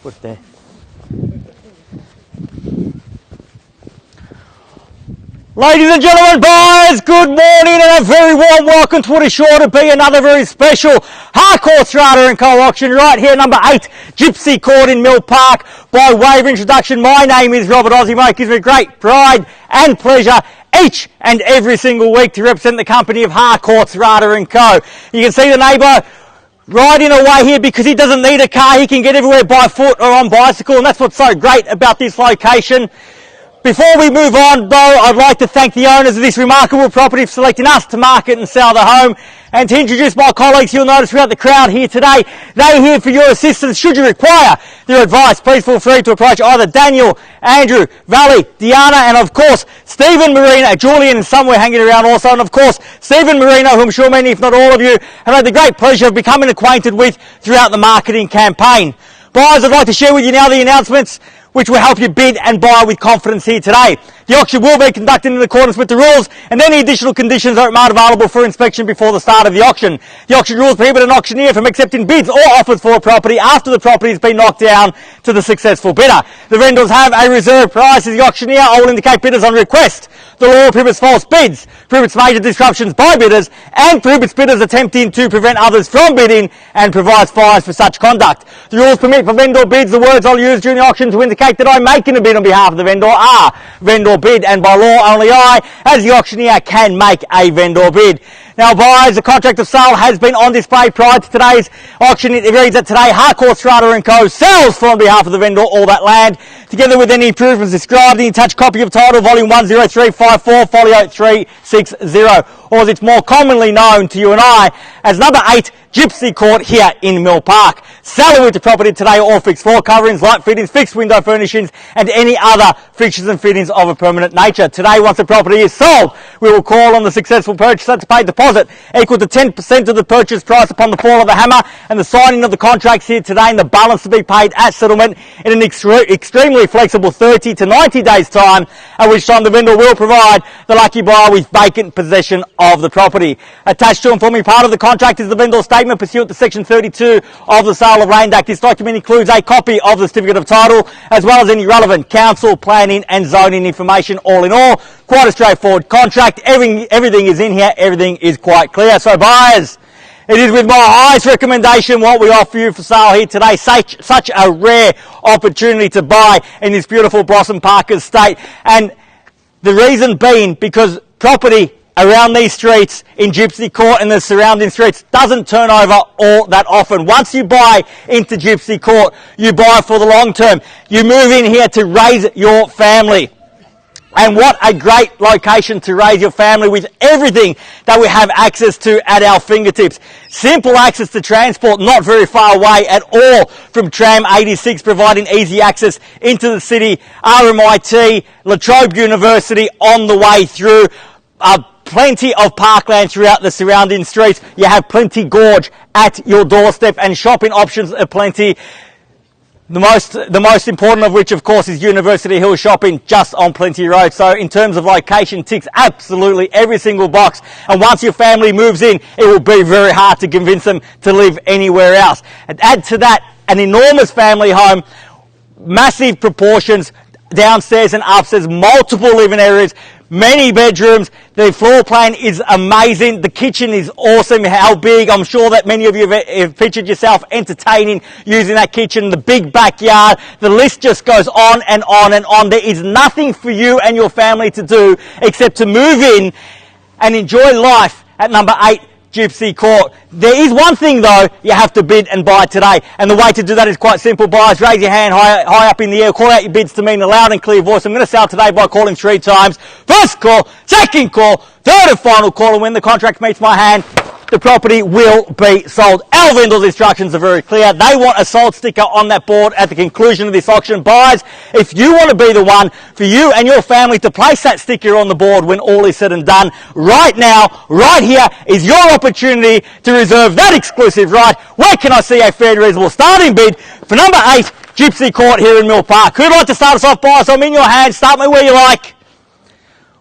put it there. Ladies and gentlemen, buyers, good morning and a very warm welcome to what is sure to be another very special Harcourts Rata & Co auction right here, number 8, Gypsy Court in Mill Park. By way of introduction, my name is Robert Ozzimo. It gives me great pride and pleasure each and every single week to represent the company of Harcourts Rata & Co. You can see the neighbour riding away here because he doesn't need a car. He can get everywhere by foot or on bicycle, and that's what's so great about this location. Before we move on, though, I'd like to thank the owners of this remarkable property for selecting us to market and sell the home. And to introduce my colleagues, you'll notice throughout the crowd here today, they're here for your assistance. Should you require their advice, please feel free to approach either Daniel, Andrew, Valley, Deanna, and of course, Stephen Marino. Julian is somewhere hanging around also, and of course, Stephen Marino, who I'm sure many, if not all of you, have had the great pleasure of becoming acquainted with throughout the marketing campaign. Buyers, I'd like to share with you now the announcements which will help you bid and buy with confidence here today. The auction will be conducted in accordance with the rules, and any additional conditions are made available for inspection before the start of the auction. The auction rules prohibit an auctioneer from accepting bids or offers for a property after the property has been knocked down to the successful bidder. The vendors have a reserve price as the auctioneer. I will indicate bidders on request. The law prohibits false bids, prohibits major disruptions by bidders, and prohibits bidders attempting to prevent others from bidding, and provides fines for such conduct. The rules permit for vendor bids. The words I'll use during the auction to indicate that I'm making a bid on behalf of the vendor are vendor bid, and by law only I, as the auctioneer, can make a vendor bid. Now buyers, the contract of sale has been on display prior to today's auction. It reads that today Harcourts Rata & Co sells for on behalf of the vendor all that land, together with any improvements described in the attached copy of title volume 10354 folio 360, or as it's more commonly known to you and I as number 8 Gypsy Court here in Mill Park. Selling with the property today all fixed floor coverings, light fittings, fixed window furnishings and any other fixtures and fittings of a permanent nature. Today, once the property is sold, we will call on the successful purchaser to pay deposit equal to 10% of the purchase price upon the fall of the hammer and the signing of the contracts here today, and the balance to be paid at settlement in an extremely flexible 30 to 90 days time, at which time the vendor will provide the lucky buyer with vacant possession of the property. Attached to and forming part of the contract is the vendor's statement pursuant to section 32 of the Sale of Land Act. This document includes a copy of the certificate of title as well as any relevant council, planning and zoning information. All in all, quite a straightforward contract. Everything is in here, everything is quite clear. So buyers, it is with my highest recommendation what we offer you for sale here today. Such a rare opportunity to buy in this beautiful Blossom Park estate, and the reason being because property around these streets in Gypsy Court and the surrounding streets doesn't turn over all that often. Once you buy into Gypsy Court, you buy for the long term. You move in here to raise your family. And what a great location to raise your family with everything that we have access to at our fingertips. Simple access to transport, not very far away at all from Tram 86, providing easy access into the city. RMIT, La Trobe University on the way through. Plenty of parkland throughout the surrounding streets. You have Plenty Gorge at your doorstep, and shopping options are plenty. The most important of which, of course, is University Hill Shopping just on Plenty Road. So in terms of location, ticks absolutely every single box. And once your family moves in, it will be very hard to convince them to live anywhere else. And add to that, an enormous family home, massive proportions, downstairs and upstairs, multiple living areas, many bedrooms. The floor plan is amazing. The kitchen is awesome. How big? I'm sure that many of you have pictured yourself entertaining using that kitchen. The big backyard. The list just goes on and on and on. There is nothing for you and your family to do except to move in and enjoy life at number 8 Gypsy Court. There is one thing though, you have to bid and buy today, and the way to do that is quite simple. Buyers, raise your hand high up in the air, call out your bids to me in a loud and clear voice. I'm going to sell today by calling 3 times. First call, second call, third and final call, and when the contract meets my hand, the property will be sold. Our vendor's instructions are very clear. They want a sold sticker on that board at the conclusion of this auction. Buyers, if you want to be the one for you and your family to place that sticker on the board when all is said and done, right now, right here is your opportunity to reserve that exclusive right. Where can I see a fair and reasonable starting bid for number 8 Gypsy Court here in Mill Park? Who'd like to start us off, buyers? I'm in your hands. Start me where you like.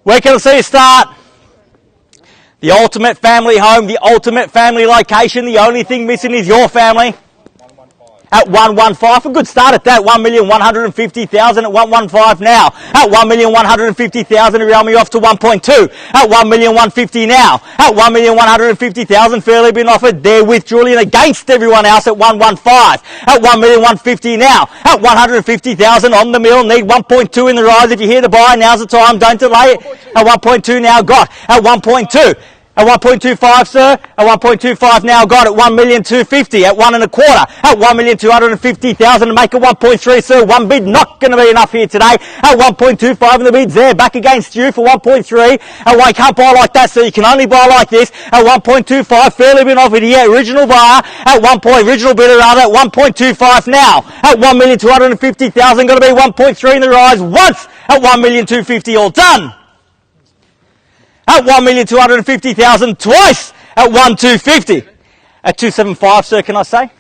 Where can I see you start? The ultimate family home, the ultimate family location. The only thing missing is your family. at 115. A good start at that. 1,150,000 at 115 now. At 1,150,000, you round me off to 1.2. At 1,150,000 now. At 1,150,000, fairly been offered there with Julian against everyone else at 115. At 1,150,000 now. At 150,000 on the mill. Need 1.2 in the rise. If you hear the buy, now's the time. Don't delay it. At 1.2 now got. At 1.2. At 1.25, sir. At 1.25 now got. At 1,250,000. At 1.25. At 1,250,000 to make it 1.3, sir. One bid not going to be enough here today. At 1.25 and the bid's there. Back against you for 1.3. And you can't buy like that, sir. You can only buy like this. At 1.25, fairly been offered here. Original buyer. At 1 point, original bidder rather. At 1.25 now. At 1,250,000. Got to be 1.3 in the rise once. At 1,250,000 all done. At 1,250,000 twice at 1,250. At 275, sir, can I say?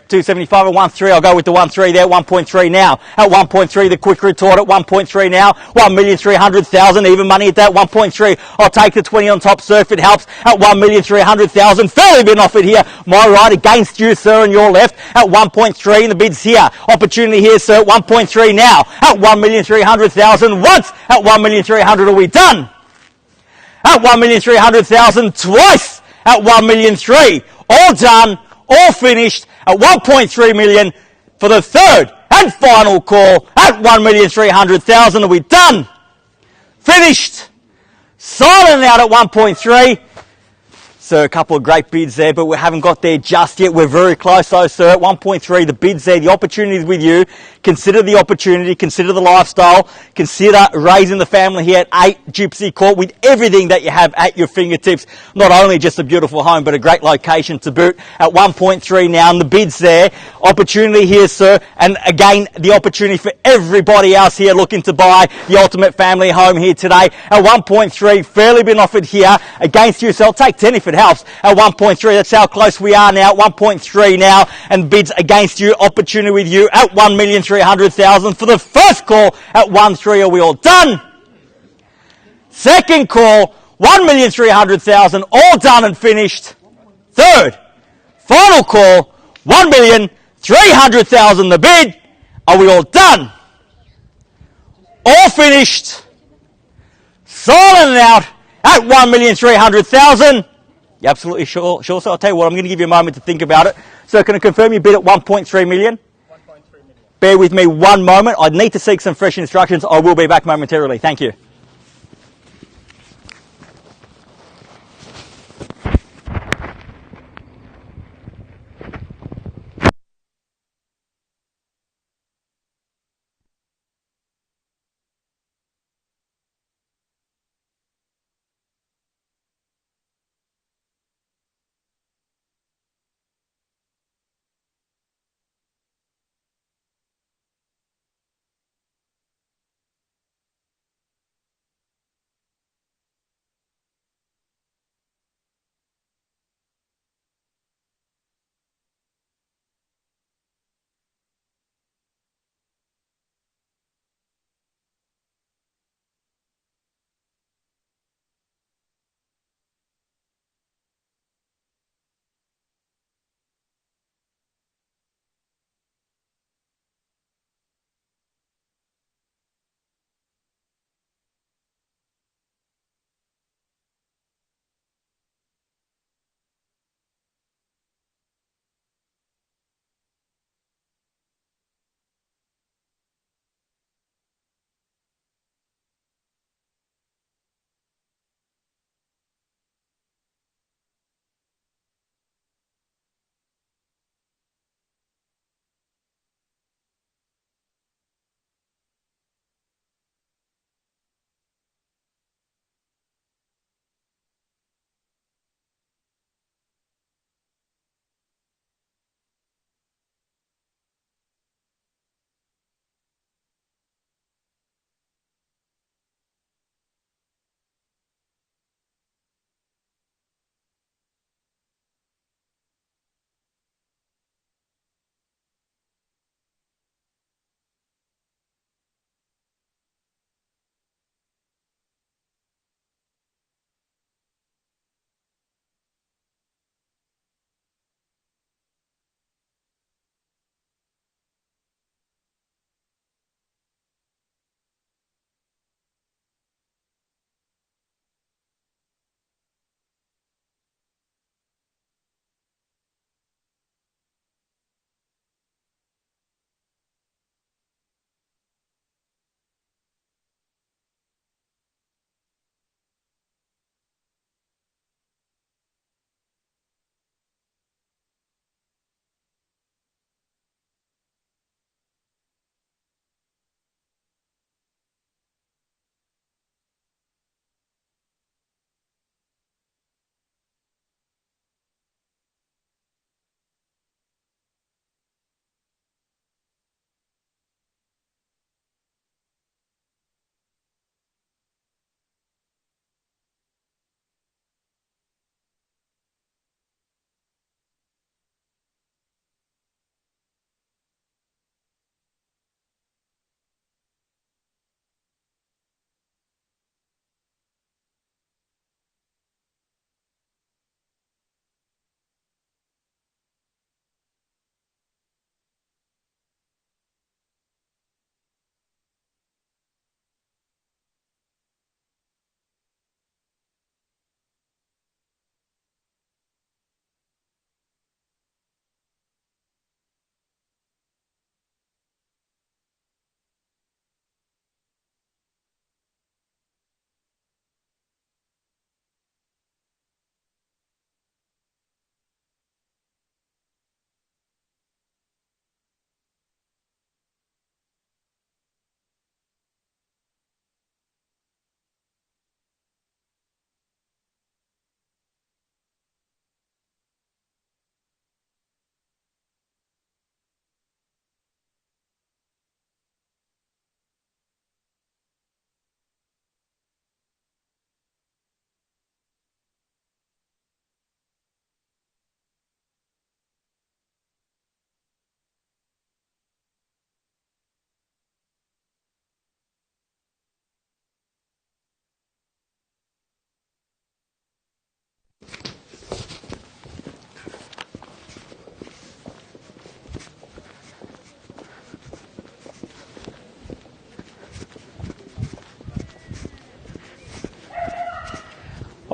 275 at 1.3. I'll go with the 1.3 there. 1.3 now. At 1.3, the quick retort at 1.3 now. 1,300,000. Even money at that. 1.3. I'll take the 20 on top, sir, if it helps. At 1,300,000. Fairly been offered here. My right against you, sir, and your left. At 1.3, and the bid's here. Opportunity here, sir. At 1.3 now. At 1,300,000 once. At 1,300,000 are we done? At 1,300,000 twice. At 1,300,000. All done. All finished at 1.3 million for the third and final call at 1,300,000. Are we done? Finished. Silent out at 1.3. So a couple of great bids there, but we haven't got there just yet. We're very close though, sir. At 1.3, the bid's there. The opportunity is with you. Consider the opportunity. Consider the lifestyle. Consider raising the family here at 8 Gypsy Court with everything that you have at your fingertips. Not only just a beautiful home, but a great location to boot. At 1.3 now, and the bid's there. Opportunity here, sir. And again, the opportunity for everybody else here looking to buy the ultimate family home here today. At 1.3, fairly been offered here against you. So I'll take 10 if it helps. At 1.3, that's how close we are now. 1.3 now, and bids against you. Opportunity with you at 1,300,000 for the first call at 1.3. Are we all done? Second call, 1,300,000, all done and finished. Third, final call, 1,300,000 the bid. Are we all done? All finished. Silent out at 1,300,000. You absolutely sure? So I'll tell you what, I'm going to give you a moment to think about it. So can I confirm you bid at 1.3 million? 1.3 million. Bear with me one moment. I need to seek some fresh instructions. I will be back momentarily. Thank you.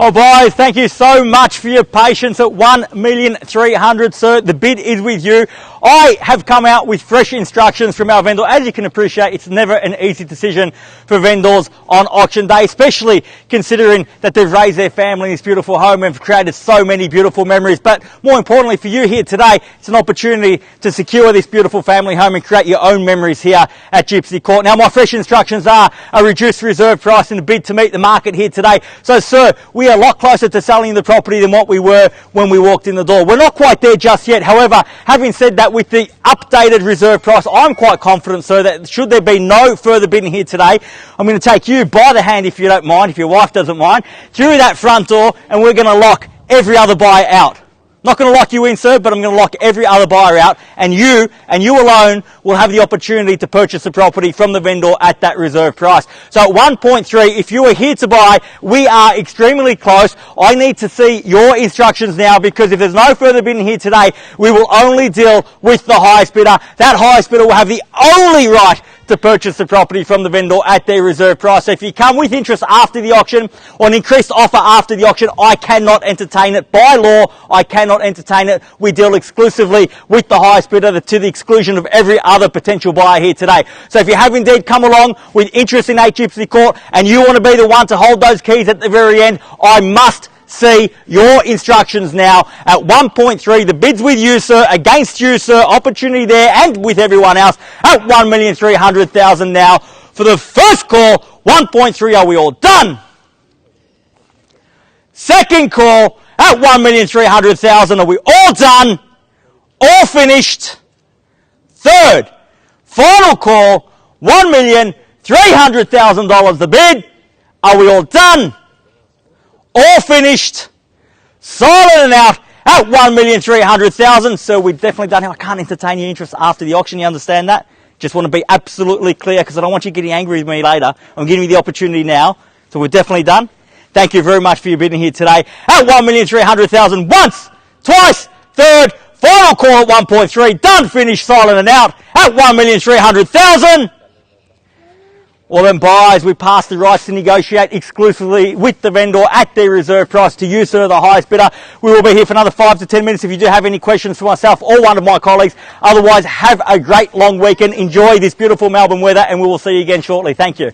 Well, boys, thank you so much for your patience at 1,300,000, sir. The bid is with you. I have come out with fresh instructions from our vendor. As you can appreciate, it's never an easy decision for vendors on auction day, especially considering that they've raised their family in this beautiful home and have created so many beautiful memories. But more importantly for you here today, it's an opportunity to secure this beautiful family home and create your own memories here at Gypsy Court. Now, my fresh instructions are a reduced reserve price in the bid to meet the market here today. So, sir, we are a lot closer to selling the property than what we were when we walked in the door. We're not quite there just yet. However, having said that, with the updated reserve price, I'm quite confident, sir, that should there be no further bidding here today, I'm going to take you by the hand, if you don't mind, if your wife doesn't mind, through that front door, and we're going to lock every other buyer out. Not going to lock you in, sir, but I'm going to lock every other buyer out, and you alone will have the opportunity to purchase the property from the vendor at that reserve price. So at 1.3, if you are here to buy, we are extremely close. I need to see your instructions now, because if there's no further bidding here today, we will only deal with the highest bidder. That highest bidder will have the only right to purchase the property from the vendor at their reserve price. So if you come with interest after the auction or an increased offer after the auction, I cannot entertain it. By law, I cannot entertain it. We deal exclusively with the highest bidder to the exclusion of every other potential buyer here today. So if you have indeed come along with interest in Gypsy Court and you want to be the one to hold those keys at the very end, I must see your instructions now at 1.3. The bid's with you, sir, against you, sir. Opportunity there and with everyone else at 1,300,000 now. For the first call, 1.3. Are we all done? Second call at 1,300,000. Are we all done? All finished? Third, final call, $1,300,000 the bid. Are we all done? All finished, silent and out at 1,300,000. So we've definitely done it. I can't entertain your interest after the auction, you understand that? Just want to be absolutely clear, because I don't want you getting angry with me later. I'm giving you the opportunity now. So we're definitely done. Thank you very much for your bidding here today at 1,300,000. Once, twice, third, final call at 1.3. Done, finished, silent and out at 1,300,000. Well then, buyers, we pass the rights to negotiate exclusively with the vendor at their reserve price to you, sir, the highest bidder. We will be here for another 5 to 10 minutes if you do have any questions for myself or one of my colleagues. Otherwise, have a great long weekend. Enjoy this beautiful Melbourne weather, and we will see you again shortly. Thank you.